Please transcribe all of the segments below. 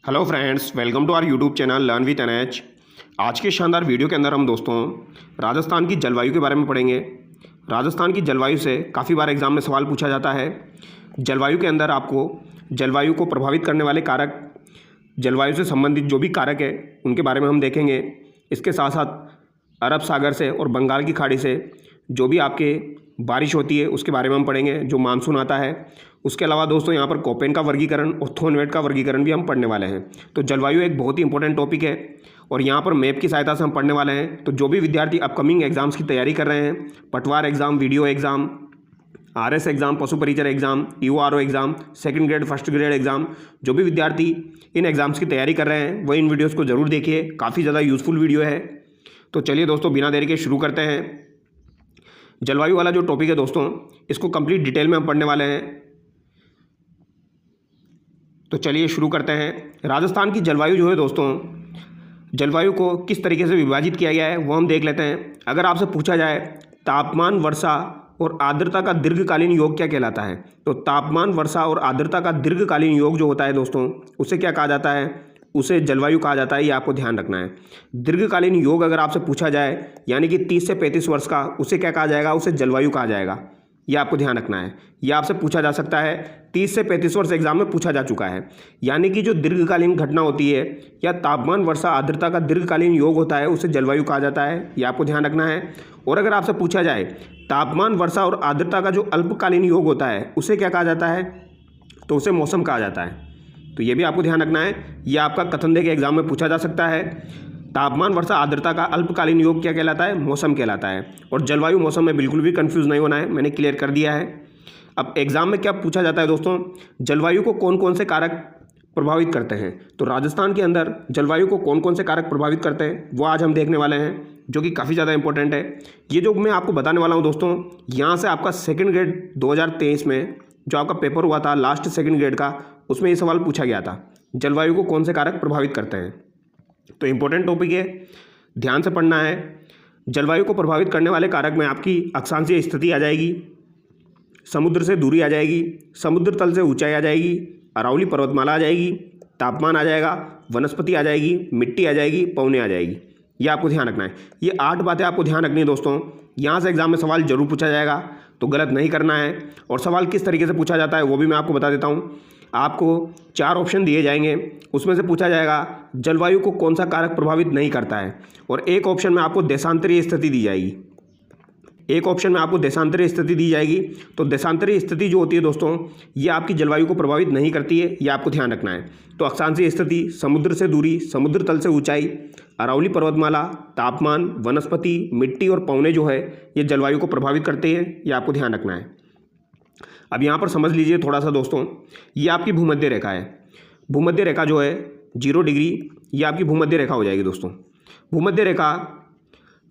Hello friends, welcome to our YouTube channel learn with NH. आज के शानदार video के अंदर हम दोस्तों राजस्थान की जलवायु के बारे में पढ़ेंगे। राजस्थान की जलवायु से काफ़ी बार एग्जाम में सवाल पूछा जाता है। जलवायु के अंदर आपको जलवायु को प्रभावित करने वाले कारक, जलवायु से संबंधित जो भी कारक है उनके बारे में हम देखेंगे। इसके साथ साथ अरब सागर से और बंगाल की खाड़ी से जो भी आपके बारिश होती है उसके बारे में हम पढ़ेंगे, जो मानसून आता है। उसके अलावा दोस्तों यहाँ पर कोपेन का वर्गीकरण और थोनवेट का वर्गीकरण भी हम पढ़ने वाले हैं। तो जलवायु एक बहुत ही इंपॉर्टेंट टॉपिक है और यहाँ पर मैप की सहायता से हम पढ़ने वाले हैं। तो जो भी विद्यार्थी अपकमिंग एग्जाम्स की तैयारी कर रहे हैं, Patwar exam, video exam, RS exam, पशु परिचर exam, EO RO exam, second grade first grade exam, जो भी विद्यार्थी इन एग्ज़ाम्स की तैयारी कर रहे हैं वो इन वीडियोज़ को ज़रूर देखिए। काफ़ी ज़्यादा यूज़फुल वीडियो है। तो चलिए दोस्तों, बिना देरी के शुरू करते हैं। जलवायु वाला जो टॉपिक है दोस्तों, इसको कंप्लीट डिटेल में हम पढ़ने वाले हैं। तो चलिए शुरू करते हैं। राजस्थान की जलवायु जो है दोस्तों, जलवायु को किस तरीके से विभाजित किया गया है वो हम देख लेते हैं। अगर आपसे पूछा जाए तापमान, वर्षा और आर्द्रता का दीर्घकालीन योग क्या कहलाता है, तो तापमान, वर्षा और आर्द्रता का दीर्घकालीन योग जो होता है दोस्तों, उसे क्या कहा जाता है? उसे जलवायु कहा जाता है। ये आपको ध्यान रखना है। दीर्घकालीन योग अगर आपसे पूछा जाए यानी कि 30 से 35 वर्ष का, उसे क्या कहा जाएगा? उसे जलवायु कहा जाएगा। ये आपको ध्यान रखना है। ये आपसे पूछा जा सकता है। 30 से 35 वर्ष एग्जाम में पूछा जा चुका है। यानी कि जो दीर्घकालीन घटना होती है या तापमान, वर्षा, आर्द्रता का दीर्घकालीन योग होता है उसे जलवायु कहा जाता है। ये आपको ध्यान रखना है। और अगर आपसे पूछा जाए तापमान, वर्षा और आर्द्रता का जो अल्पकालीन योग होता है उसे क्या कहा जाता है, तो उसे मौसम कहा जाता है। तो ये भी आपको ध्यान रखना है। ये आपका कथन दे के एग्जाम में पूछा जा सकता है। तापमान, वर्षा, आर्द्रता का अल्पकालीन योग क्या कहलाता है? मौसम कहलाता है। और जलवायु, मौसम में बिल्कुल भी कंफ्यूज नहीं होना है, मैंने क्लियर कर दिया है। अब एग्जाम में क्या पूछा जाता है दोस्तों, जलवायु को कौन कौन से कारक प्रभावित करते हैं। तो राजस्थान के अंदर जलवायु को कौन कौन से कारक प्रभावित करते हैं वो आज हम देखने वाले हैं, जो कि काफ़ी ज़्यादा इंपॉर्टेंट है। ये जो मैं आपको बताने वाला हूँ दोस्तों, यहाँ से आपका सेकेंड ग्रेड 2023 में जो आपका पेपर हुआ था लास्ट सेकेंड ग्रेड का, उसमें ये सवाल पूछा गया था, जलवायु को कौन से कारक प्रभावित करते हैं। तो इंपॉर्टेंट टॉपिक है, ध्यान से पढ़ना है। जलवायु को प्रभावित करने वाले कारक में आपकी अक्षांशीय स्थिति आ जाएगी, समुद्र से दूरी आ जाएगी, समुद्र तल से ऊंचाई आ जाएगी, अरावली पर्वतमाला आ जाएगी, तापमान आ जाएगा, वनस्पति आ जाएगी, मिट्टी आ जाएगी, पौने आ जाएगी। ये आपको ध्यान रखना है। ये 8 बातें आपको ध्यान रखनी है दोस्तों। यहाँ से एग्जाम में सवाल जरूर पूछा जाएगा, तो गलत नहीं करना है। और सवाल किस तरीके से पूछा जाता है वो भी मैं आपको बता देता हूँ। आपको 4 ऑप्शन दिए जाएंगे, उसमें से पूछा जाएगा जलवायु को कौन सा कारक प्रभावित नहीं करता है, और एक ऑप्शन में आपको देशांतरीय स्थिति दी जाएगी। एक ऑप्शन में आपको देशांतरीय स्थिति दी जाएगी। तो देशांतरीय स्थिति जो होती है दोस्तों, ये आपकी जलवायु को प्रभावित नहीं करती है, ये आपको ध्यान रखना है। तो अक्षांशीय स्थिति, समुद्र से दूरी, समुद्र तल से ऊंचाई, अरावली पर्वतमाला, तापमान, वनस्पति, मिट्टी और पौने जो है ये जलवायु को प्रभावित करते हैं, ये आपको ध्यान रखना है। अब यहाँ पर समझ लीजिए थोड़ा सा दोस्तों, ये आपकी भूमध्य रेखा है। भूमध्य रेखा जो है 0 डिग्री, ये आपकी भूमध्य रेखा हो जाएगी दोस्तों। भूमध्य रेखा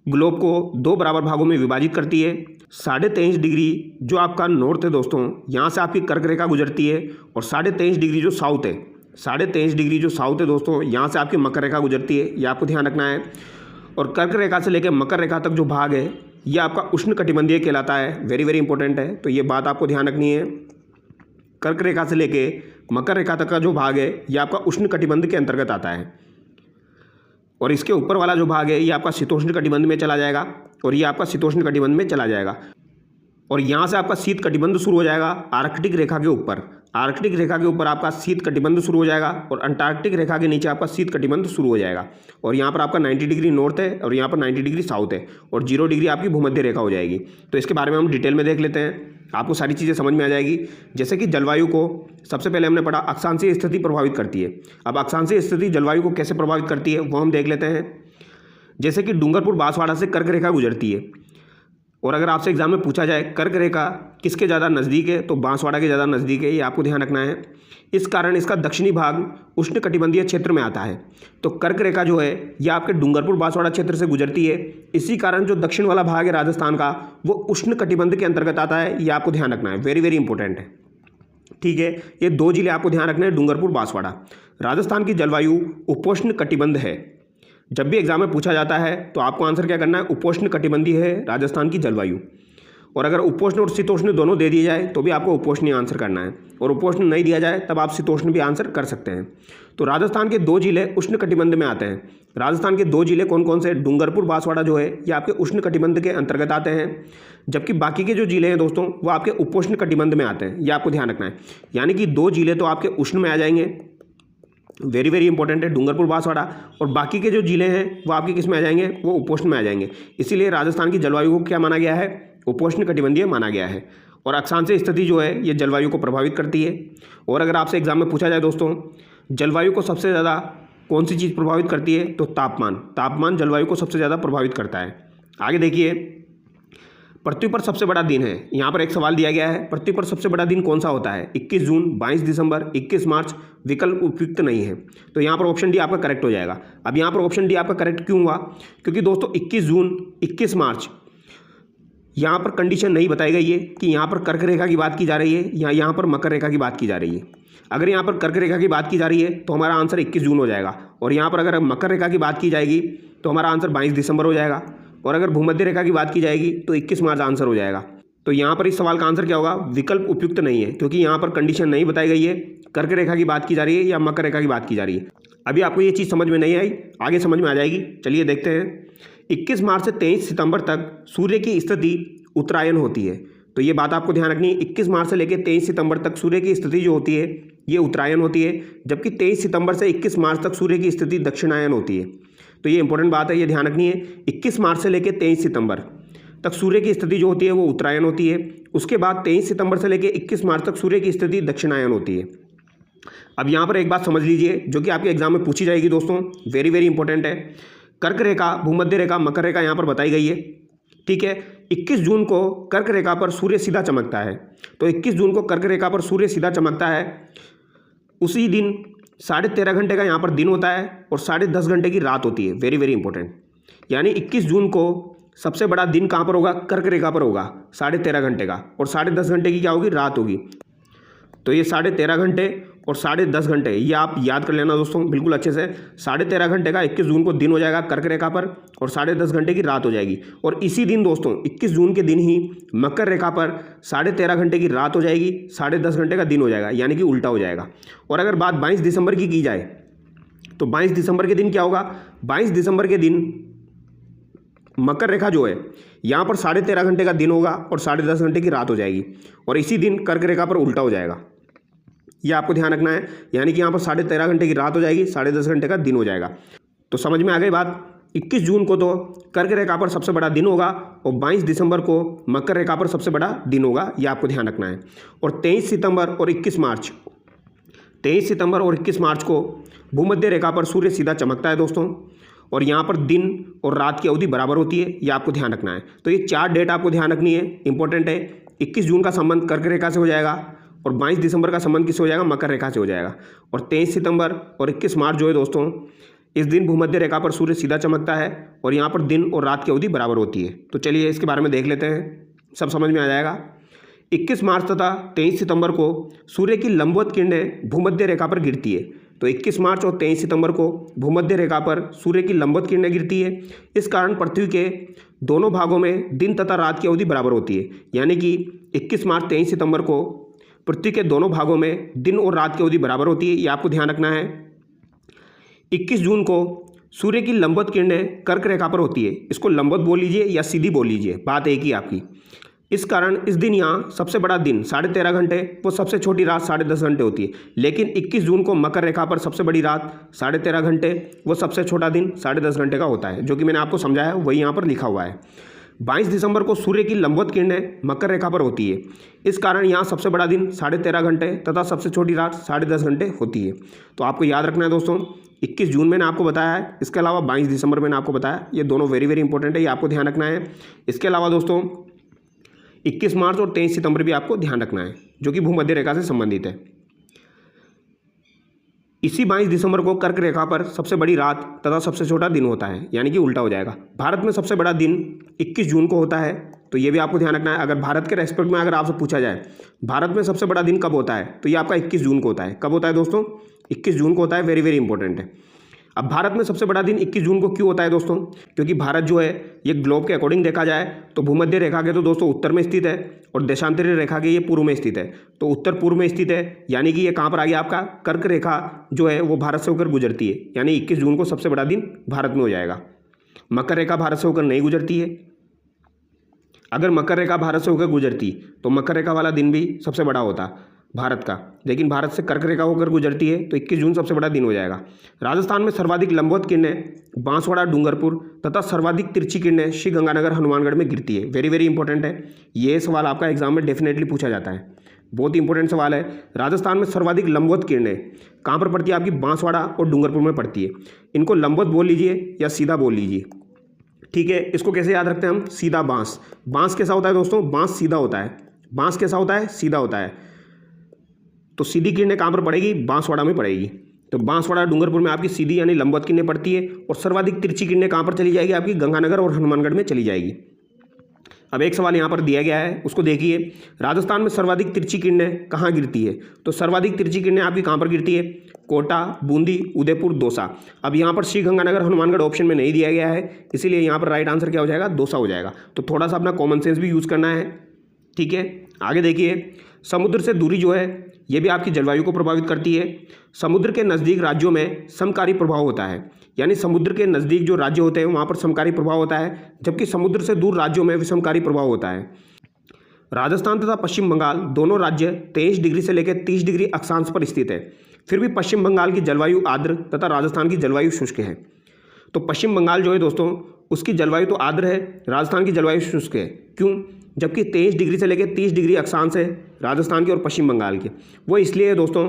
ग्लोब को 2 बराबर भागों में विभाजित करती है। 23.5 डिग्री जो आपका नॉर्थ है दोस्तों, यहाँ से आपकी कर्क रेखा गुजरती है, और 23.5 डिग्री जो साउथ है, 23.5 डिग्री जो साउथ है दोस्तों, यहाँ से आपकी मकर रेखा गुजरती है। ये आपको ध्यान रखना है। और कर्क रेखा से लेकर मकर रेखा तक जो भाग है ये आपका उष्णकटिबंधीय कहलाता है। वेरी वेरी इंपॉर्टेंट है, तो ये बात आपको ध्यान रखनी है। कर्क रेखा से लेके मकर रेखा तक का जो भाग है ये आपका उष्णकटिबंध के अंतर्गत आता है। और इसके ऊपर वाला जो भाग है ये आपका शीतोष्ण कटिबंध में चला जाएगा, और ये आपका शीतोष्ण कटिबंध में चला जाएगा। और यहाँ से आपका शीत कटिबंध शुरू हो जाएगा आर्कटिक रेखा के ऊपर। आर्कटिक रेखा के ऊपर आपका शीत कटिबंध शुरू हो जाएगा, और अंटार्कटिक रेखा के नीचे आपका शीत कटिबंध शुरू हो जाएगा। और यहाँ पर आपका 90 डिग्री नॉर्थ है, और यहाँ पर 90 डिग्री साउथ है, और 0 डिग्री आपकी भूमध्य रेखा हो जाएगी। तो इसके बारे में हम डिटेल में देख लेते हैं, आपको सारी चीज़ें समझ में आ जाएगी। जैसे कि जलवायु को सबसे पहले हमने पढ़ा अक्षांशीय स्थिति प्रभावित करती है। अब अक्षांशीय स्थिति जलवायु को कैसे प्रभावित करती है वो हम देख लेते हैं। जैसे कि डूंगरपुर बांसवाड़ा से कर्क रेखा गुजरती है, और अगर आपसे एग्जाम में पूछा जाए कर्क रेखा किसके ज़्यादा नज़दीक है, तो बांसवाड़ा के ज़्यादा नज़दीक है। ये आपको ध्यान रखना है। इस कारण इसका दक्षिणी भाग उष्णकटिबंधीय क्षेत्र में आता है। तो कर्क रेखा जो है ये आपके डूंगरपुर बांसवाड़ा क्षेत्र से गुजरती है। इसी कारण जो दक्षिण वाला भाग है राजस्थान का वो उष्णकटिबंध के अंतर्गत आता है। ये आपको ध्यान रखना है, वेरी वेरी इंपॉर्टेंट है। ठीक है, ये 2 जिले आपको ध्यान रखने हैं, डूंगरपुर, बांसवाड़ा। राजस्थान की जलवायु उपोष्ण कटिबंध है। जब भी एग्जाम में पूछा जाता है तो आपको आंसर क्या करना है, उपोष्ण कटिबंधीय है राजस्थान की जलवायु। और अगर उपोष्ण और शीतोष्ण दोनों दे दिए जाए तो भी आपको उपोष्ण ही आंसर करना है, और उपोष्ण नहीं दिया जाए तब आप शीतोष्ण भी आंसर कर सकते हैं। तो राजस्थान के 2 जिले उष्णकटिबंध में आते हैं। राजस्थान के 2 जिले कौन कौन से? डूंगरपुर बांसवाड़ा जो है ये आपके उष्णकटिबंध के अंतर्गत आते हैं, जबकि बाकी के जो जिले हैं दोस्तों वो आपके उपोष्णकटिबंध में आते हैं। ये आपको ध्यान रखना है। यानी कि 2 जिले तो आपके उष्ण में आ जाएंगे, वेरी वेरी इंपॉर्टेंट है, डूंगरपुर बांसवाड़ा, और बाकी के जो जिले हैं वो आपके किस में आ जाएंगे? वो उपोष्ण में आ जाएंगे। इसीलिए राजस्थान की जलवायु को क्या माना गया है? उपोष्णकटिबंधीय माना गया है। और अक्षांशीय स्थिति जो है ये जलवायु को प्रभावित करती है। और अगर आपसे एग्जाम में पूछा जाए दोस्तों जलवायु को सबसे ज़्यादा कौन सी चीज़ प्रभावित करती है, तो तापमान जलवायु को सबसे ज़्यादा प्रभावित करता है। आगे देखिए, पृथ्वी पर सबसे बड़ा दिन है। यहाँ पर एक सवाल दिया गया है, पृथ्वी पर सबसे बड़ा दिन कौन सा होता है? 21 जून, 22 दिसंबर, 21 मार्च, विकल्प उपयुक्त नहीं है। तो यहाँ पर ऑप्शन डी आपका करेक्ट हो जाएगा। अब यहाँ पर ऑप्शन डी आपका करेक्ट क्यों हुआ? क्योंकि दोस्तों 21 जून, 21 मार्च यहाँ पर कंडीशन नहीं बताई गई है कि यहाँ पर कर्क रेखा की बात की जा रही है या यहाँ पर मकर रेखा की बात की जा रही है। अगर यहाँ पर कर्क रेखा की बात की जा रही है तो हमारा आंसर 21 जून हो जाएगा, और यहाँ पर अगर मकर रेखा की बात की जाएगी तो हमारा आंसर 22 दिसंबर हो जाएगा, और अगर भूमध्य रेखा की बात की जाएगी तो 21 मार्च आंसर हो जाएगा। तो यहाँ पर इस सवाल का आंसर क्या होगा? विकल्प उपयुक्त नहीं है, क्योंकि यहाँ पर कंडीशन नहीं बताई गई है कर्क रेखा की बात की जा रही है या मकर रेखा की बात की जा रही है। अभी आपको ये चीज़ समझ में नहीं आई, आगे समझ में आ जाएगी। चलिए देखते हैं। 21 मार्च से 23 सितंबर तक सूर्य की स्थिति उत्तरायण होती है। तो ये बात आपको ध्यान रखनी है, 21 मार्च से लेकर 23 सितंबर तक सूर्य की स्थिति जो होती है ये उत्तरायण होती है, जबकि 23 सितंबर से 21 मार्च तक सूर्य की स्थिति दक्षिणायन होती है। तो ये इंपॉर्टेंट बात है, ये ध्यान रखनी है। 21 मार्च से लेकर 23 सितंबर तक सूर्य की स्थिति जो होती है वो उत्तरायण होती है। उसके बाद 23 सितंबर से लेकर 21 मार्च तक सूर्य की स्थिति दक्षिणायन होती है। अब यहाँ पर एक बात समझ लीजिए जो कि आपके एग्जाम में पूछी जाएगी दोस्तों, वेरी वेरी इंपॉर्टेंट है। कर्क रेखा, भूमध्य रेखा, मकर रेखा यहाँ पर बताई गई है, ठीक है। 21 जून को कर्क रेखा पर सूर्य सीधा चमकता है। तो 21 जून को कर्क रेखा पर सूर्य सीधा चमकता है, उसी दिन 13.5 घंटे का यहाँ पर दिन होता है और 10.5 घंटे की रात होती है। Very very important. यानी 21 जून को सबसे बड़ा दिन कहाँ पर होगा? कर्क रेखा पर होगा 13.5 घंटे का, और 10.5 घंटे की क्या होगी? रात होगी। तो ये 13.5 घंटे और 10.5 घंटे ये आप याद कर लेना दोस्तों बिल्कुल अच्छे से। 13.5 घंटे का 21 जून को दिन हो जाएगा कर्क रेखा पर, और 10.5 घंटे की रात हो जाएगी। और इसी दिन दोस्तों 21 जून के दिन ही मकर रेखा पर 13.5 घंटे की रात हो जाएगी, 10.5 घंटे का दिन हो जाएगा, यानी कि उल्टा हो जाएगा। और अगर बात 22 दिसंबर की जाए तो 22 दिसंबर के दिन क्या होगा? 22 दिसंबर के दिन मकर रेखा जो है यहाँ पर 13.5 घंटे का दिन होगा और 10.5 घंटे की रात हो जाएगी, और इसी दिन कर्क रेखा पर उल्टा हो जाएगा। ये आपको ध्यान रखना है। यानी कि यहाँ पर 13.5 घंटे की रात हो जाएगी, 10.5 घंटे का दिन हो जाएगा। तो समझ में आ गई बात। 21 जून को तो कर्क रेखा पर सबसे बड़ा दिन होगा, और 22 दिसंबर को मकर रेखा पर सबसे बड़ा दिन होगा, ये आपको ध्यान रखना है। और 23 सितंबर और 21 मार्च 23 सितंबर और 21 मार्च को भूमध्य रेखा पर सूर्य सीधा चमकता है दोस्तों, और यहाँ पर दिन और रात की अवधि बराबर होती है, ये आपको ध्यान रखना है। तो ये 4 डेट आपको ध्यान रखनी है, इंपॉर्टेंट है। 21 जून का संबंध कर्क रेखा से हो जाएगा, और 22 दिसंबर का संबंध किससे हो जाएगा? मकर रेखा से हो जाएगा। और 23 सितंबर और 21 मार्च जो है दोस्तों, इस दिन भूमध्य रेखा पर सूर्य सीधा चमकता है, और यहाँ पर दिन और रात की अवधि बराबर होती है। तो चलिए इसके बारे में देख लेते हैं, सब समझ में आ जाएगा। 21 मार्च तथा 23 सितंबर को सूर्य की लंबवत किरणें भूमध्य रेखा पर गिरती है। तो 21 मार्च और 23 सितंबर को भूमध्य रेखा पर सूर्य की लंबवत किरणें गिरती है। इस कारण पृथ्वी के दोनों भागों में दिन तथा रात की अवधि बराबर होती है। यानी कि 21 मार्च 23 सितंबर को पृथ्वी के दोनों भागों में दिन और रात की अवधि बराबर होती है, ये आपको ध्यान रखना है। 21 जून को सूर्य की लंबवत किरणें कर्क रेखा पर होती है। इसको लंबवत बोल लीजिए या सीधी बोल लीजिए, बात एक ही आपकी। इस कारण इस दिन यहाँ सबसे बड़ा दिन 13.5 घंटे, वो सबसे छोटी रात 10.5 घंटे होती है। लेकिन 21 जून को मकर रेखा पर सबसे बड़ी रात 13.5 घंटे, वो सबसे छोटा दिन 10.5 घंटे का होता है, जो कि मैंने आपको समझाया वही यहाँ पर लिखा हुआ है। 22 दिसंबर को सूर्य की लंबवत किरणें मकर रेखा पर होती है। इस कारण यहाँ सबसे बड़ा दिन 13.5 घंटे तथा सबसे छोटी रात 10.5 घंटे होती है। तो आपको याद रखना है दोस्तों, 21 जून मैंने आपको बताया है, इसके अलावा 22 दिसंबर मैंने आपको बताया, ये दोनों वेरी वेरी इंपॉर्टेंट है, ये आपको ध्यान रखना है। इसके अलावा दोस्तों 21 मार्च और 23 सितंबर भी आपको ध्यान रखना है, जो कि भूमध्य रेखा से संबंधित है। इसी 22 दिसंबर को कर्क रेखा पर सबसे बड़ी रात तथा सबसे छोटा दिन होता है, यानी कि उल्टा हो जाएगा। भारत में सबसे बड़ा दिन 21 जून को होता है, तो ये भी आपको ध्यान रखना है। अगर भारत के रेस्पेक्ट में अगर आपसे पूछा जाए भारत में सबसे बड़ा दिन कब होता है, तो ये आपका 21 जून को होता है। कब होता है दोस्तों? 21 जून को होता है, वेरी वेरी इंपॉर्टेंट है। अब भारत में सबसे बड़ा दिन 21 जून को क्यों होता है दोस्तों? क्योंकि भारत जो है ये ग्लोब के अकॉर्डिंग देखा जाए तो भूमध्य रेखा के तो दोस्तों उत्तर में स्थित है और देशांतरी रेखा के ये पूर्व में स्थित है। तो उत्तर पूर्व में स्थित है, यानी कि ये कहाँ पर आ गया आपका कर्क रेखा जो है वो भारत से होकर गुजरती है, यानी 21 जून को सबसे बड़ा दिन भारत में हो जाएगा। मकर रेखा भारत से होकर नहीं गुजरती है। अगर मकर रेखा भारत से होकर गुजरती तो मकर रेखा वाला दिन भी सबसे बड़ा होता भारत का, लेकिन भारत से कर्क रेखा होकर गुजरती है तो 21 जून सबसे बड़ा दिन हो जाएगा। राजस्थान में सर्वाधिक लंबवत किरणें बांसवाड़ा, डूंगरपुर तथा सर्वाधिक तिरछी किरणें श्री गंगानगर, हनुमानगढ़ में गिरती है। वेरी वेरी इंपॉर्टेंट है, ये सवाल आपका एग्जाम में डेफिनेटली पूछा जाता है, बहुत इंपॉर्टेंट सवाल है। राजस्थान में सर्वाधिक लंबवत किरणें कहाँ पर पड़ती है? आपकी बांसवाड़ा और डूंगरपुर में पड़ती है। इनको लंबवत बोल लीजिए या सीधा बोल लीजिए, ठीक है। इसको कैसे याद रखते हैं हम? सीधा बांस। बांस कैसा होता है दोस्तों? बांस सीधा होता है। बांस कैसा होता है? सीधा होता है। तो सीधी किरणें कहाँ पर पड़ेगी? बांसवाड़ा में पड़ेगी। तो बांसवाड़ा, डूंगरपुर में आपकी सीधी यानी लंबवत किरणें पड़ती है। और सर्वाधिक तिरछी किरणें कहाँ पर चली जाएगी? आपकी गंगानगर और हनुमानगढ़ में चली जाएगी। अब एक सवाल यहाँ पर दिया गया है, उसको देखिए। राजस्थान में सर्वाधिक तिरछी किरणें कहाँ गिरती है? तो सर्वाधिक तिरछी किरणें आपकी कहाँ पर गिरती है? कोटा, बूंदी, उदयपुर, दौसा। अब यहाँ पर श्री गंगानगर, हनुमानगढ़ ऑप्शन में नहीं दिया गया है, इसीलिए यहाँ पर राइट आंसर क्या हो जाएगा? दौसा हो जाएगा। तो थोड़ा सा अपना कॉमन सेंस भी यूज़ करना है, ठीक है। आगे देखिए, समुद्र से दूरी जो है ये भी आपकी जलवायु को प्रभावित करती है। समुद्र के नज़दीक राज्यों में समकारी प्रभाव होता है, यानी समुद्र के नज़दीक जो राज्य होते हैं वहाँ पर समकारी प्रभाव होता है, जबकि समुद्र से दूर राज्यों में विषमकारी प्रभाव होता है। राजस्थान तथा पश्चिम बंगाल दोनों राज्य 23 डिग्री से लेकर 30 डिग्री अक्षांश पर स्थित है। फिर भी पश्चिम बंगाल की जलवायु आर्द्र तथा राजस्थान की जलवायु शुष्क है। तो पश्चिम बंगाल जो है दोस्तों उसकी जलवायु तो आर्द्र है, राजस्थान की जलवायु शुष्क है। क्यों? जबकि 23 डिग्री से लेकर 30 डिग्री अक्षांश है राजस्थान के और पश्चिम बंगाल के। वो इसलिए है दोस्तों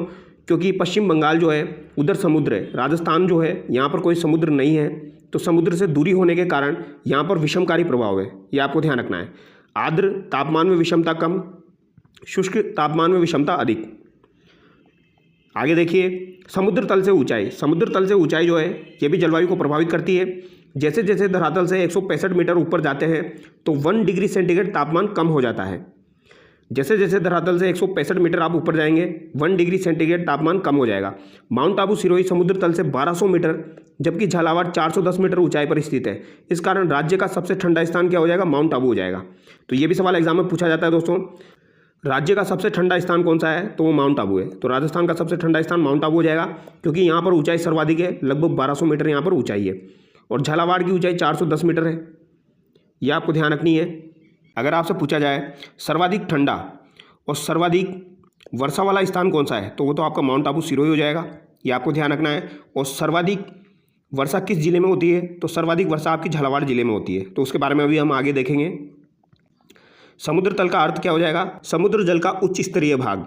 क्योंकि पश्चिम बंगाल जो है उधर समुद्र है, राजस्थान जो है यहाँ पर कोई समुद्र नहीं है। तो समुद्र से दूरी होने के कारण यहाँ पर विषमकारी प्रभाव है, ये आपको ध्यान रखना है। आर्द्र तापमान में विषमता कम, शुष्क तापमान में विषमता अधिक। आगे देखिए, समुद्र तल से ऊंचाई। समुद्र तल से ऊंचाई जो है ये भी जलवायु को प्रभावित करती है। जैसे जैसे धरातल से 165 मीटर ऊपर जाते हैं तो 1 डिग्री सेंटीग्रेड तापमान कम हो जाता है। जैसे जैसे धरातल से 165 मीटर आप ऊपर जाएंगे 1 डिग्री सेंटीग्रेड तापमान कम हो जाएगा। माउंट आबू सिरोही समुद्र तल से 1200 मीटर, जबकि झालावाड़ 410 मीटर ऊंचाई पर स्थित है। इस कारण राज्य का सबसे ठंडा स्थान क्या हो जाएगा? माउंट आबू हो जाएगा। तो ये भी सवाल एग्जाम में पूछा जाता है दोस्तों, राज्य का सबसे ठंडा स्थान कौन सा है? तो वो माउंट आबू है। तो राजस्थान का सबसे ठंडा स्थान माउंट आबू हो जाएगा, क्योंकि यहाँ पर ऊंचाई सर्वाधिक है, लगभग 1200 मीटर यहाँ पर ऊंचाई है। और झालावाड़ की ऊंचाई 410 मीटर है, ये आपको ध्यान रखनी है। अगर आपसे पूछा जाए सर्वाधिक ठंडा और सर्वाधिक वर्षा वाला स्थान कौन सा है, तो वो तो आपका माउंट आबू सिरोही हो जाएगा, ये आपको ध्यान रखना है। और सर्वाधिक वर्षा किस जिले में होती है? तो सर्वाधिक वर्षा आपकी झालावाड़ जिले में होती है। तो उसके बारे में अभी हम आगे देखेंगे। समुद्र तल का अर्थ क्या हो जाएगा? समुद्र जल का उच्च स्तरीय भाग।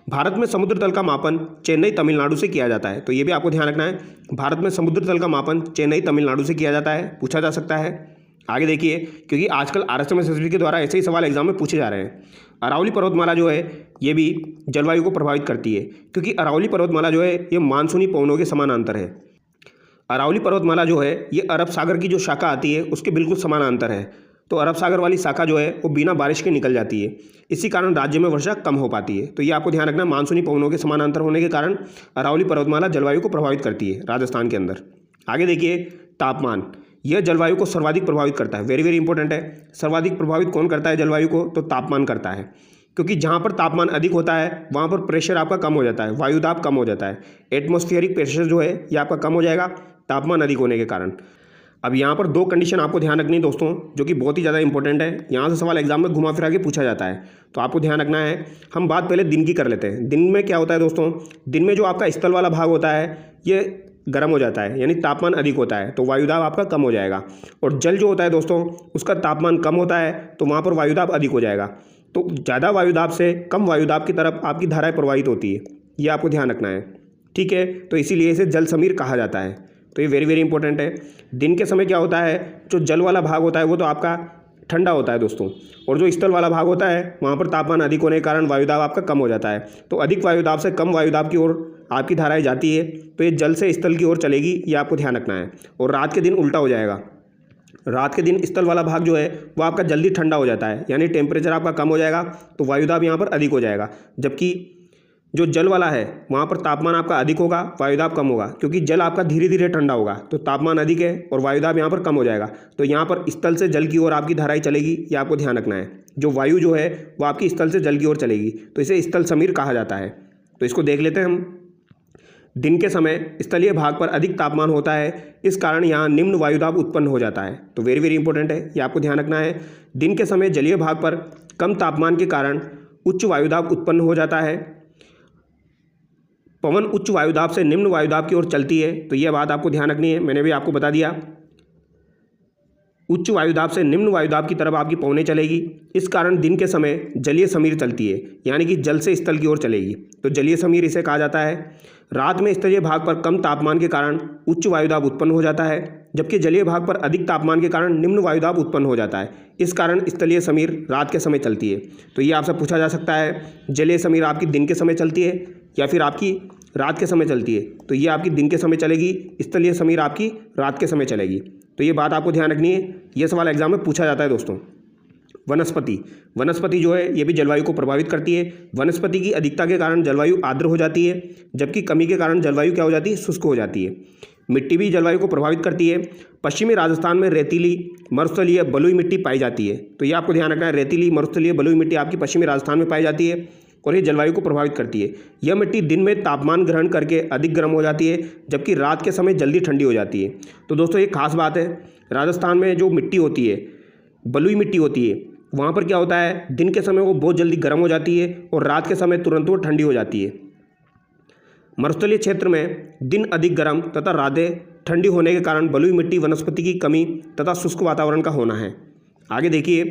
भारत में समुद्र तल का मापन चेन्नई, तमिलनाडु से किया जाता है। तो ये भी आपको ध्यान रखना है, भारत में समुद्र तल का मापन चेन्नई, तमिलनाडु से किया जाता है, पूछा जा सकता है। आगे देखिए, क्योंकि आजकल RSMSSB के द्वारा ऐसे ही सवाल एग्जाम में पूछे जा रहे हैं। अरावली पर्वतमाला जो है ये भी जलवायु को प्रभावित करती है, क्योंकि अरावली पर्वतमाला जो है ये मानसूनी पवनों के समानांतर है। अरावली पर्वतमाला जो है ये अरब सागर की जो शाखा आती है उसके बिल्कुल समानांतर है। तो अरब सागर वाली शाखा जो है वो बिना बारिश के निकल जाती है, इसी कारण राज्य में वर्षा कम हो पाती है। तो ये आपको ध्यान रखना, मानसूनी पवनों के समानांतर होने के कारण अरावली पर्वतमाला जलवायु को प्रभावित करती है राजस्थान के अंदर। आगे देखिए, तापमान, यह जलवायु को सर्वाधिक प्रभावित करता है। वेरी वेरी इंपॉर्टेंट है। सर्वाधिक प्रभावित कौन करता है जलवायु को? तो तापमान करता है, क्योंकि जहाँ पर तापमान अधिक होता है वहाँ पर प्रेशर आपका कम हो जाता है, वायुदाब कम हो जाता है। एटमॉस्फेरिक प्रेशर जो है ये आपका कम हो जाएगा तापमान अधिक होने के कारण। अब यहाँ पर 2 कंडीशन आपको ध्यान रखनी है दोस्तों, जो कि बहुत ही ज़्यादा इंपॉर्टेंट है। यहाँ से सवाल एग्जाम में घुमा फिरा के पूछा जाता है, तो आपको ध्यान रखना है। हम बात पहले दिन की कर लेते हैं। दिन में क्या होता है दोस्तों? दिन में जो आपका स्थल वाला भाग होता है ये गर्म हो जाता है, यानी तापमान अधिक होता है, तो वायुदाब आपका कम हो जाएगा। और जल जो होता है दोस्तों उसका तापमान कम होता है, तो वहाँ पर वायुदाब अधिक हो जाएगा। तो ज़्यादा वायुदाब से कम वायुदाब की तरफ आपकी धाराएँ प्रवाहित होती है, ये आपको ध्यान रखना है, ठीक है। तो इसीलिए इसे जल समीर कहा जाता है। तो ये वेरी वेरी इंपॉर्टेंट है। दिन के समय क्या होता है, जो जल वाला भाग होता है वो तो आपका ठंडा होता है दोस्तों, और जो स्थल वाला भाग होता है वहाँ पर तापमान अधिक होने के कारण वायुदाब आपका कम हो जाता है। तो अधिक वायुदाब से कम वायुदाब की ओर आपकी धाराएं जाती है, तो ये जल से स्थल की ओर चलेगी, ये आपको ध्यान रखना है। और रात के दिन उल्टा हो जाएगा, रात के दिन स्थल वाला भाग जो है वो आपका जल्दी ठंडा हो जाता है, यानी टेम्परेचर आपका कम हो जाएगा, तो वायुदाब यहाँ पर अधिक हो जाएगा। जबकि जो जल वाला है वहाँ पर तापमान आपका अधिक होगा, वायुदाब कम होगा, क्योंकि जल आपका धीरे धीरे ठंडा होगा तो तापमान अधिक है और वायुदाब यहाँ पर कम हो जाएगा। तो यहाँ पर स्थल से जल की ओर आपकी धाराएं चलेगी, ये आपको ध्यान रखना है। जो वायु जो है वो आपकी स्थल से जल की ओर चलेगी, तो इसे स्थल समीर कहा जाता है। तो इसको देख लेते हैं हम। दिन के समय स्थलीय भाग पर अधिक तापमान होता है, इस कारण यहाँ निम्न वायुदाब उत्पन्न हो जाता है। तो वेरी वेरी इंपॉर्टेंट है, ये आपको ध्यान रखना है। दिन के समय जलीय भाग पर कम तापमान के कारण उच्च वायुदाब उत्पन्न हो जाता है। पवन उच्च वायुदाब से निम्न वायुदाब की ओर चलती है, तो यह बात आपको ध्यान रखनी है, मैंने भी आपको बता दिया। उच्च वायुदाब से निम्न वायुदाब की तरफ आपकी पवनें चलेगी, इस कारण दिन के समय जलीय समीर चलती है, यानी कि जल से स्थल की ओर चलेगी, तो जलीय समीर इसे कहा जाता है। रात में स्थलीय भाग पर कम तापमान के कारण उच्च वायुदाब उत्पन्न हो जाता है, जबकि जलीय भाग पर अधिक तापमान के कारण निम्न वायुदाब उत्पन्न हो जाता है, इस कारण स्थलीय समीर रात के समय चलती है। तो ये आपसे पूछा जा सकता है, जलीय समीर आपकी दिन के समय चलती है या फिर आपकी रात के समय चलती है। तो ये आपकी दिन के समय चलेगी, स्थलीय समीर आपकी रात के समय चलेगी। तो ये बात आपको ध्यान रखनी है, ये सवाल एग्जाम में पूछा जाता है दोस्तों। वनस्पति जो है ये भी जलवायु को प्रभावित करती है। वनस्पति की अधिकता के कारण जलवायु आर्द्र हो जाती है, जबकि कमी के कारण जलवायु क्या हो जाती है, शुष्क हो जाती है। मिट्टी भी जलवायु को प्रभावित करती है। पश्चिमी राजस्थान में रेतीली मरुस्थलीय बलुई मिट्टी पाई जाती है, तो ये आपको ध्यान रखना है। रेतीली मरुस्थलीय बलुई मिट्टी आपकी पश्चिमी राजस्थान में पाई जाती है और ये जलवायु को प्रभावित करती है। यह मिट्टी दिन में तापमान ग्रहण करके अधिक गर्म हो जाती है, जबकि रात के समय जल्दी ठंडी हो जाती है। तो दोस्तों एक खास बात है, राजस्थान में जो मिट्टी होती है, बलुई मिट्टी होती है, वहाँ पर क्या होता है, दिन के समय वो बहुत जल्दी गर्म हो जाती है और रात के समय तुरंत वो ठंडी हो जाती है। मरुस्थलीय क्षेत्र में दिन अधिक गर्म तथा रातें ठंडी होने के कारण बलुई मिट्टी वनस्पति की कमी तथा शुष्क वातावरण का होना है। आगे देखिए,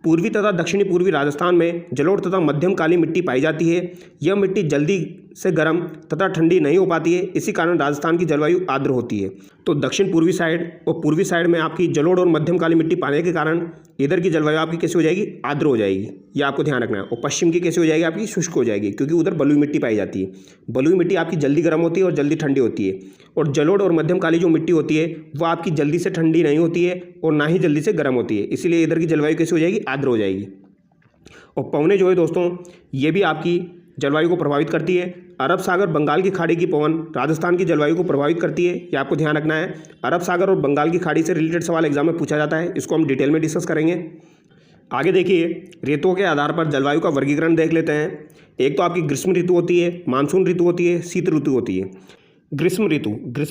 पूर्वी तथा दक्षिणी पूर्वी राजस्थान में जलोढ़ तथा मध्यम काली मिट्टी पाई जाती है। यह मिट्टी जल्दी से गर्म तथा ठंडी नहीं हो पाती है, इसी कारण राजस्थान की जलवायु आर्द्र होती है। तो दक्षिण पूर्वी साइड और पूर्वी साइड में आपकी जलोढ़ और मध्यम काली मिट्टी पाने के कारण इधर की जलवायु आपकी कैसी हो जाएगी, आर्द्र हो जाएगी, ये आपको ध्यान रखना है। और पश्चिम की कैसी हो जाएगी, आपकी शुष्क हो जाएगी, क्योंकि उधर बलुई मिट्टी पाई जाती है। बलुई मिट्टी आपकी जल्दी गर्म होती है और जल्दी ठंडी होती है, और जलोढ़ और मध्यम काली जो मिट्टी होती है वो आपकी जल्दी से ठंडी नहीं होती है और ना ही जल्दी से गर्म होती है, इसीलिए इधर की जलवायु कैसी हो जाएगी, आर्द्र हो जाएगी। और पवनें जो है दोस्तों ये भी आपकी जलवायु को प्रभावित करती है। अरब सागर बंगाल की खाड़ी की पवन राजस्थान की जलवायु को प्रभावित करती है, ये आपको ध्यान रखना है। अरब सागर और बंगाल की खाड़ी से रिलेटेड सवाल एग्जाम में पूछा जाता है, इसको हम डिटेल में डिस्कस करेंगे। आगे देखिए, ऋतुओं के आधार पर जलवायु का वर्गीकरण देख लेते हैं। एक तो आपकी ग्रीष्म ऋतु होती है, मानसून ऋतु होती है, शीत ऋतु होती है। ग्रीष्म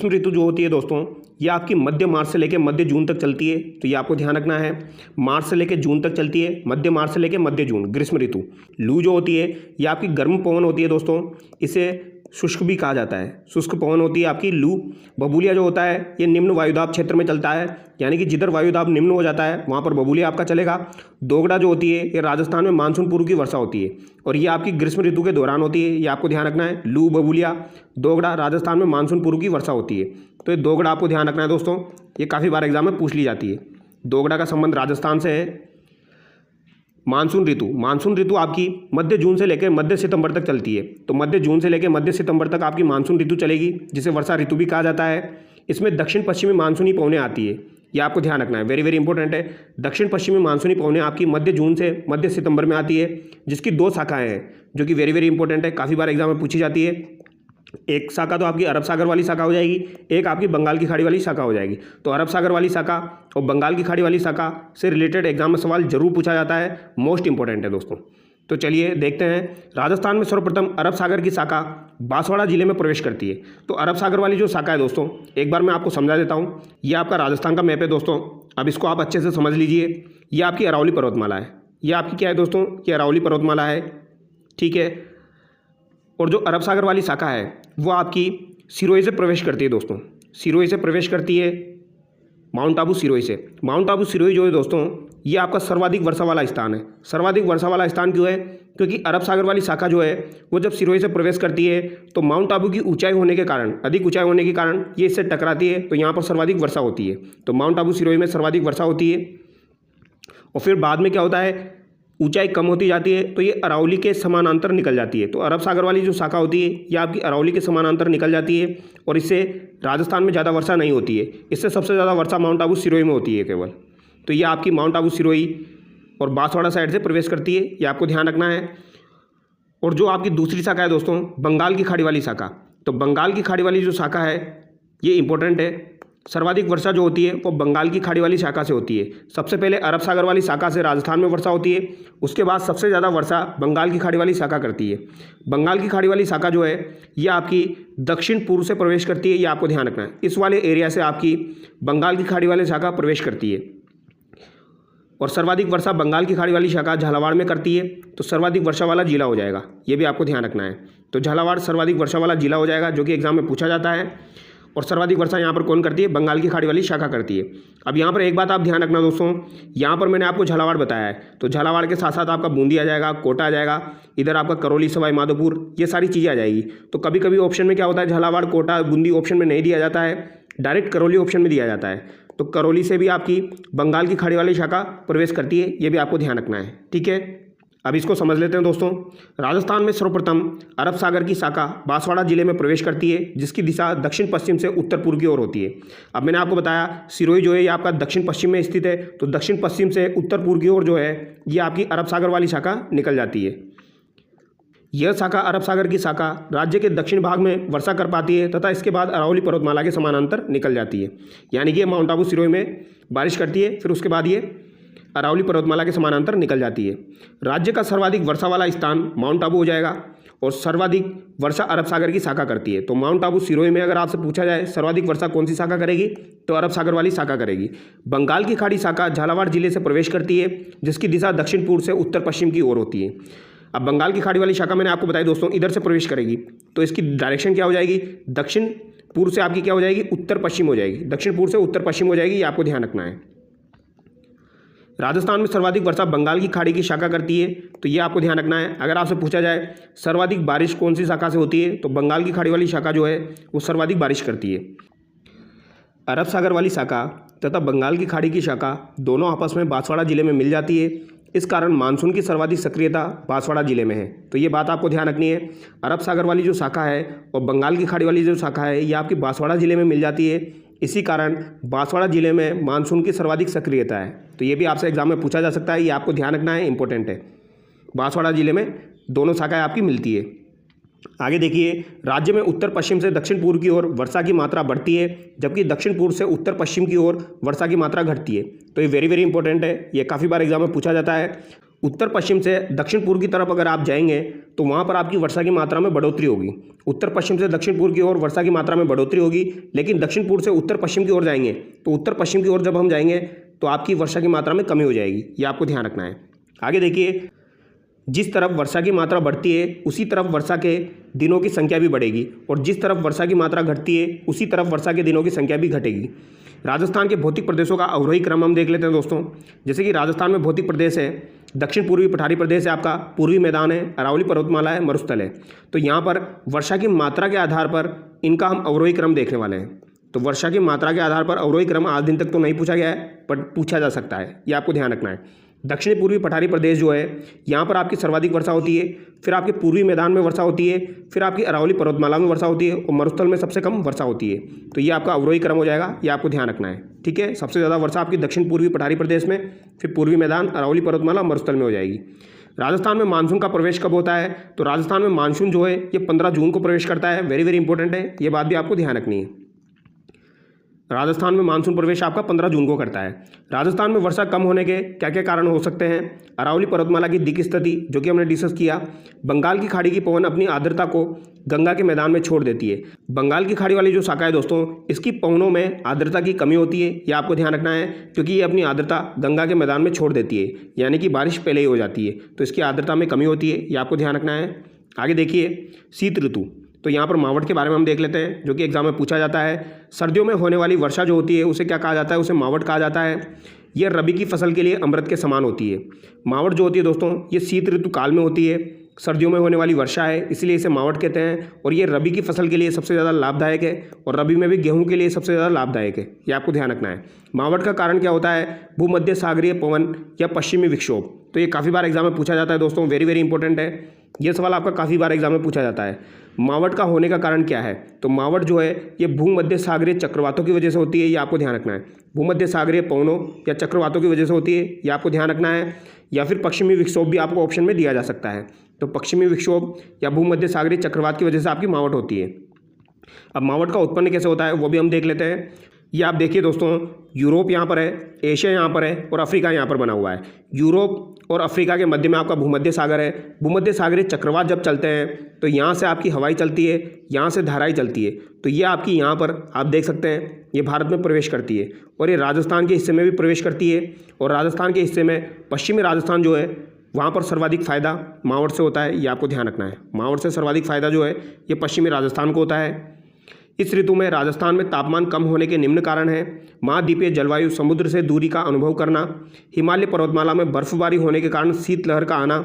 ऋतु जो होती है दोस्तों, ये आपकी मध्य मार्च से लेकर मध्य जून तक चलती है, तो ये आपको ध्यान रखना है। मार्च से लेकर जून तक चलती है, मध्य मार्च से लेकर मध्य जून ग्रीष्म ऋतु। लू जो होती है ये आपकी गर्म पवन होती है दोस्तों, इसे शुष्क भी कहा जाता है, शुष्क पवन होती है आपकी लू। बबूलिया जो होता है ये निम्न वायुदाब क्षेत्र में चलता है, यानी कि जिधर वायुदाब निम्न हो जाता है वहाँ पर बबूलिया आपका चलेगा। दोगड़ा जो होती है ये राजस्थान में मानसून पूर्व की वर्षा होती है और ये आपकी ग्रीष्म ऋतु के दौरान होती है, ये आपको ध्यान रखना है। लू, बबूलिया, दोगड़ा राजस्थान में मानसून पूर्व की वर्षा होती है, तो ये दोगड़ा आपको ध्यान रखना है दोस्तों, ये काफ़ी बार एग्जाम में पूछ ली जाती है। दोगड़ा का संबंध राजस्थान से है। मानसून ऋतु आपकी मध्य जून से लेकर मध्य सितंबर तक चलती है, तो मध्य जून से लेकर मध्य सितंबर तक आपकी मानसून ऋतु चलेगी, जिसे वर्षा ऋतु भी कहा जाता है। इसमें दक्षिण पश्चिमी मानसूनी पवनें आती है, ये आपको ध्यान रखना है, वेरी वेरी इंपॉर्टेंट है। दक्षिण पश्चिमी मानसूनी पवनें आपकी मध्य जून से मध्य सितंबर में आती है, जिसकी 2 शाखाएँ हैं, जो कि वेरी वेरी इंपॉर्टेंट है, काफ़ी बार एग्जाम में पूछी जाती है। एक शाखा तो आपकी अरब सागर वाली शाखा हो जाएगी, एक आपकी बंगाल की खाड़ी वाली शाखा हो जाएगी। तो अरब सागर वाली शाखा और बंगाल की खाड़ी वाली शाखा से रिलेटेड एग्जाम में सवाल जरूर पूछा जाता है, मोस्ट इंपॉर्टेंट है दोस्तों। तो चलिए देखते हैं, राजस्थान में सर्वप्रथम अरब सागर की शाखा बांसवाड़ा जिले में प्रवेश करती है। तो अरब सागर वाली जो शाखा है दोस्तों, एक बार मैं आपको समझा देता हूँ। ये आपका राजस्थान का मैप है दोस्तों, अब इसको आप अच्छे से समझ लीजिए। ये आपकी अरावली पर्वतमाला है, ये आपकी क्या है दोस्तों, ये अरावली पर्वतमाला है, ठीक है। और जो अरब सागर वाली शाखा है वो आपकी सिरोही से प्रवेश करती है दोस्तों, सिरोही से प्रवेश करती है, माउंट आबू सिरोही से। माउंट आबू सिरोही जो है दोस्तों ये आपका सर्वाधिक वर्षा वाला स्थान है। सर्वाधिक वर्षा वाला स्थान क्यों है, क्योंकि अरब सागर वाली शाखा जो है वो जब सिरोही से प्रवेश करती है तो माउंट आबू की ऊंचाई होने के कारण, अधिक ऊंचाई होने के कारण ये इससे टकराती है, तो यहाँ पर सर्वाधिक वर्षा होती है। तो माउंट आबू सिरोही में सर्वाधिक वर्षा होती है। और फिर बाद में क्या होता है, ऊंचाई कम होती जाती है तो ये अरावली के समानांतर निकल जाती है। तो अरब सागर वाली जो शाखा होती है ये आपकी अरावली के समानांतर निकल जाती है और इससे राजस्थान में ज़्यादा वर्षा नहीं होती है। इससे सबसे ज़्यादा वर्षा माउंट आबू सिरोही में होती है केवल। तो ये आपकी माउंट आबू सिरोही और बांसवाड़ा साइड से प्रवेश करती है, ये आपको ध्यान रखना है। और जो आपकी दूसरी शाखा है दोस्तों, बंगाल की खाड़ी वाली शाखा, तो बंगाल की खाड़ी वाली जो शाखा है ये इंपॉर्टेंट है। सर्वाधिक वर्षा जो होती है वो बंगाल की खाड़ी वाली शाखा से होती है। सबसे पहले अरब सागर वाली शाखा से राजस्थान में वर्षा होती है, उसके बाद सबसे ज़्यादा वर्षा बंगाल की खाड़ी वाली शाखा करती है। बंगाल की खाड़ी वाली शाखा जो है ये आपकी दक्षिण पूर्व से प्रवेश करती है, ये आपको ध्यान रखना है। इस वाले एरिया से आपकी बंगाल की खाड़ी वाली शाखा प्रवेश करती है और सर्वाधिक वर्षा बंगाल की खाड़ी वाली शाखा झालावाड़ में करती है, तो सर्वाधिक वर्षा वाला जिला हो जाएगा, ये भी आपको ध्यान रखना है। तो झालावाड़ सर्वाधिक वर्षा वाला जिला हो जाएगा, जो कि एग्जाम में पूछा जाता है। और सर्वाधिक वर्षा यहाँ पर कौन करती है? बंगाल की खाड़ी वाली शाखा करती है। अब यहाँ पर एक बात आप ध्यान रखना दोस्तों, यहाँ पर मैंने आपको झालावाड़ बताया है, तो झालावाड़ के साथ साथ आपका बूंदी आ जाएगा, कोटा आ जाएगा, इधर आपका करौली सवाई माधोपुर, ये सारी चीज़ें आ जाएगी। तो कभी कभी ऑप्शन में क्या होता है, झालावाड़ कोटा बूंदी ऑप्शन में नहीं दिया जाता है, डायरेक्ट करौली ऑप्शन में दिया जाता है। तो करौली से भी आपकी बंगाल की खाड़ी वाली शाखा प्रवेश करती है, ये भी आपको ध्यान रखना है, ठीक है। अब इसको समझ लेते हैं दोस्तों। राजस्थान में सर्वप्रथम अरब सागर की शाखा बांसवाड़ा जिले में प्रवेश करती है, जिसकी दिशा दक्षिण पश्चिम से उत्तर पूर्व की ओर होती है। अब मैंने आपको बताया सिरोही जो है ये आपका दक्षिण पश्चिम में स्थित है, तो दक्षिण पश्चिम से उत्तर पूर्व की ओर जो है ये आपकी अरब सागर वाली शाखा निकल जाती है। यह शाखा अरब सागर की शाखा राज्य के दक्षिण भाग में वर्षा कर पाती है तथा इसके बाद अरावली पर्वतमाला के समानांतर निकल जाती है। यानी कि माउंट आबू सिरोही में बारिश करती है, फिर उसके बाद ये अरावली पर्वतमाला के समानांतर निकल जाती है। राज्य का सर्वाधिक वर्षा वाला स्थान माउंट आबू हो जाएगा और सर्वाधिक वर्षा अरब सागर की शाखा करती है। तो माउंट आबू सिरोही में अगर आपसे पूछा जाए सर्वाधिक वर्षा कौन सी शाखा करेगी, तो अरब सागर वाली शाखा करेगी। बंगाल की खाड़ी शाखा झालावाड़ जिले से प्रवेश करती है, जिसकी दिशा दक्षिण पूर्व से उत्तर पश्चिम की ओर होती है। अब बंगाल की खाड़ी वाली शाखा मैंने आपको बताई दोस्तों, इधर से प्रवेश करेगी, तो इसकी डायरेक्शन क्या हो जाएगी, दक्षिण पूर्व से आपकी क्या हो जाएगी, उत्तर पश्चिम हो जाएगी। दक्षिण पूर्व से उत्तर पश्चिम हो जाएगी, ये आपको ध्यान रखना है। राजस्थान में सर्वाधिक वर्षा बंगाल की खाड़ी की शाखा करती है, तो ये आपको ध्यान रखना है। अगर आपसे पूछा जाए सर्वाधिक बारिश कौन सी शाखा से होती है, तो बंगाल की खाड़ी वाली शाखा जो है वो सर्वाधिक बारिश करती है। अरब सागर वाली शाखा तथा बंगाल की खाड़ी की शाखा दोनों आपस में बांसवाड़ा जिले में मिल जाती है, इस कारण मानसून की सर्वाधिक सक्रियता बांसवाड़ा जिले में है। तो ये बात आपको ध्यान रखनी है। अरब सागर वाली जो शाखा है और बंगाल की खाड़ी वाली जो शाखा है ये आपकी बांसवाड़ा जिले में मिल जाती है, इसी कारण बांसवाड़ा जिले में मानसून की सर्वाधिक सक्रियता है। तो ये भी आपसे एग्जाम में पूछा जा सकता है, ये आपको ध्यान रखना है, इंपॉर्टेंट है। बांसवाड़ा जिले में दोनों शाखाएं आपकी मिलती है। आगे देखिए, राज्य में उत्तर पश्चिम से दक्षिण पूर्व की ओर वर्षा की मात्रा बढ़ती है, जबकि दक्षिण पूर्व से उत्तर पश्चिम की ओर वर्षा की मात्रा घटती है। तो ये वेरी वेरी इंपॉर्टेंट है, ये काफ़ी बार एग्जाम में पूछा जाता है। उत्तर पश्चिम से दक्षिण पूर्व की तरफ अगर आप जाएंगे तो वहाँ पर आपकी वर्षा की मात्रा में बढ़ोतरी होगी। उत्तर पश्चिम से दक्षिण पूर्व की ओर वर्षा की मात्रा में बढ़ोतरी होगी, लेकिन दक्षिण पूर्व से उत्तर पश्चिम की ओर जाएंगे तो उत्तर पश्चिम की ओर जब हम जाएंगे तो आपकी वर्षा की मात्रा में कमी हो जाएगी, ये आपको ध्यान रखना है। आगे देखिए, जिस तरफ वर्षा की मात्रा बढ़ती है उसी तरफ वर्षा के दिनों की संख्या भी बढ़ेगी, और जिस तरफ वर्षा की मात्रा घटती है उसी तरफ वर्षा के दिनों की संख्या भी घटेगी। राजस्थान के भौतिक प्रदेशों का अवरोही क्रम हम देख लेते हैं दोस्तों। जैसे कि राजस्थान में भौतिक प्रदेश है, दक्षिण पूर्वी पठारी प्रदेश है, आपका पूर्वी मैदान है, अरावली पर्वतमाला है, मरुस्थल है। तो यहाँ पर वर्षा की मात्रा के आधार पर इनका हम अवरोही क्रम देखने वाले हैं। तो वर्षा की मात्रा के आधार पर अवरोही क्रम आज दिन तक तो नहीं पूछा गया है, बट पूछा जा सकता है, ये आपको ध्यान रखना है। दक्षिणी पूर्वी पठारी प्रदेश जो है यहाँ पर आपकी सर्वाधिक वर्षा होती है, फिर आपके पूर्वी मैदान में वर्षा होती है, फिर आपकी अरावली पर्वतमाला में वर्षा होती है और मरुस्थल में सबसे कम वर्षा होती है। तो ये आपका अवरोही क्रम हो जाएगा, ये आपको ध्यान रखना है, ठीक है। सबसे ज़्यादा वर्षा आपकी दक्षिण पूर्वी पठारी प्रदेश में, फिर पूर्वी मैदान, अरावली पर्वतमाला, मरुस्थल में हो जाएगी। राजस्थान में मानसून का प्रवेश कब होता है, तो राजस्थान में मानसून जो है ये 15 जून को प्रवेश करता है। वेरी वेरी इंपॉर्टेंट है, ये बात भी आपको ध्यान रखनी है। राजस्थान में मानसून प्रवेश आपका 15 जून को करता है। राजस्थान में वर्षा कम होने के क्या क्या कारण हो सकते हैं? अरावली पर्वतमाला की दिक् स्थिति जो कि हमने डिस्कस किया। बंगाल की खाड़ी की पवन अपनी आर्द्रता को गंगा के मैदान में छोड़ देती है। बंगाल की खाड़ी वाली जो शाखा है दोस्तों, इसकी पवनों में आर्द्रता की कमी होती है, ये आपको ध्यान रखना है, क्योंकि ये अपनी आर्द्रता गंगा के मैदान में छोड़ देती है, यानी कि बारिश पहले ही हो जाती है, तो इसकी आर्द्रता में कमी होती है, ये आपको ध्यान रखना है। आगे देखिए, शीत ऋतु, तो यहाँ पर मावट के बारे में हम देख लेते हैं, जो कि एग्जाम में पूछा जाता है। सर्दियों में होने वाली वर्षा जो होती है उसे क्या कहा जाता है? उसे मावट कहा जाता है। यह रबी की फसल के लिए अमृत के समान होती है। मावट जो होती है दोस्तों, ये शीत ऋतु काल में होती है, सर्दियों में होने वाली वर्षा है, इसलिए इसे मावट कहते हैं। और ये रबी की फसल के लिए सबसे ज़्यादा लाभदायक है, और रबी में भी गेहूँ के लिए सबसे ज़्यादा लाभदायक है, ये आपको ध्यान रखना है। मावट का कारण क्या होता है? भूमध्य सागरीय पवन या पश्चिमी विक्षोभ। तो ये काफ़ी बार एग्जाम में पूछा जाता है दोस्तों, वेरी वेरी इंपॉर्टेंट है, ये सवाल आपका काफ़ी बार एग्जाम में पूछा जाता है। मावट का होने का कारण क्या है? तो मावट जो है ये भूमध्य सागरीय चक्रवातों की वजह से होती है, ये आपको ध्यान रखना है। भूमध्य सागरीय पवनों या चक्रवातों की वजह से होती है, ये आपको ध्यान रखना है। या फिर पश्चिमी विक्षोभ भी आपको ऑप्शन में दिया जा सकता है। तो पश्चिमी विक्षोभ या भूमध्य सागरीय चक्रवात की वजह से आपकी मावट होती है। अब मावट का उत्पन्न कैसे होता है वो भी हम देख लेते हैं। ये आप देखिए दोस्तों, यूरोप यहाँ पर है, एशिया यहाँ पर है और अफ्रीका यहाँ पर बना हुआ है। यूरोप और अफ्रीका के मध्य में आपका भूमध्य सागर है। भूमध्य सागरीय चक्रवात जब चलते हैं तो यहाँ से आपकी हवाई चलती है, यहाँ से धाराएं चलती है। तो ये आपकी यहाँ पर आप देख सकते हैं, ये भारत में प्रवेश करती है और ये राजस्थान के हिस्से में भी प्रवेश करती है। और राजस्थान के हिस्से में पश्चिमी राजस्थान जो है वहाँ पर सर्वाधिक फ़ायदा मावट से होता है, ये आपको ध्यान रखना है। मावट से सर्वाधिक फ़ायदा जो है ये पश्चिमी राजस्थान को होता है। इस ऋतु में राजस्थान में तापमान कम होने के निम्न कारण हैं। महाद्वीपीय जलवायु, समुद्र से दूरी का अनुभव करना, हिमालय पर्वतमाला में बर्फबारी होने के कारण शीतलहर का आना,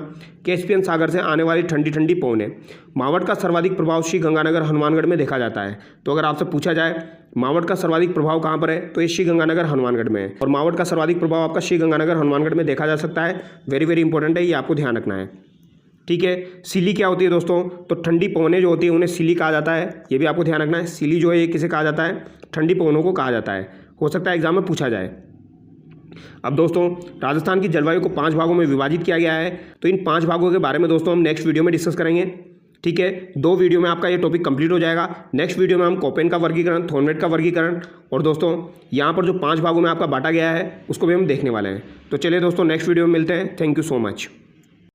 कैस्पियन सागर से आने वाली ठंडी ठंडी पवनें। मावट का सर्वाधिक प्रभाव श्रीगंगानगर हनुमानगढ़ में देखा जाता है। तो अगर आपसे पूछा जाए मावट का सर्वाधिक प्रभाव कहाँ पर है तो ये श्रीगंगानगर हनुमानगढ़ में है। और मावट का सर्वाधिक प्रभाव आपका श्रीगंगानगर हनुमानगढ़ में देखा जा सकता है। वेरी वेरी इंपॉर्टेंट है, ये आपको ध्यान रखना है। ठीक है, सीली क्या होती है दोस्तों? तो ठंडी पवनें जो होती है उन्हें सीली कहा जाता है, ये भी आपको ध्यान रखना है। सीली जो है ये किसे कहा जाता है? ठंडी पवनों को कहा जाता है। हो सकता है एग्जाम में पूछा जाए। अब दोस्तों, राजस्थान की जलवायु को 5 भागों में विभाजित किया गया है। तो इन 5 भागों के बारे में दोस्तों हम नेक्स्ट वीडियो में डिस्कस करेंगे। ठीक है, 2 वीडियो में आपका ये टॉपिक कंप्लीट हो जाएगा। नेक्स्ट वीडियो में हम कोपेन का वर्गीकरण, थॉर्नवेट का वर्गीकरण और दोस्तों यहाँ पर जो 5 भागों में आपका बांटा गया है उसको भी हम देखने वाले हैं। तो चलिए दोस्तों, नेक्स्ट वीडियो में मिलते हैं। Thank you so much.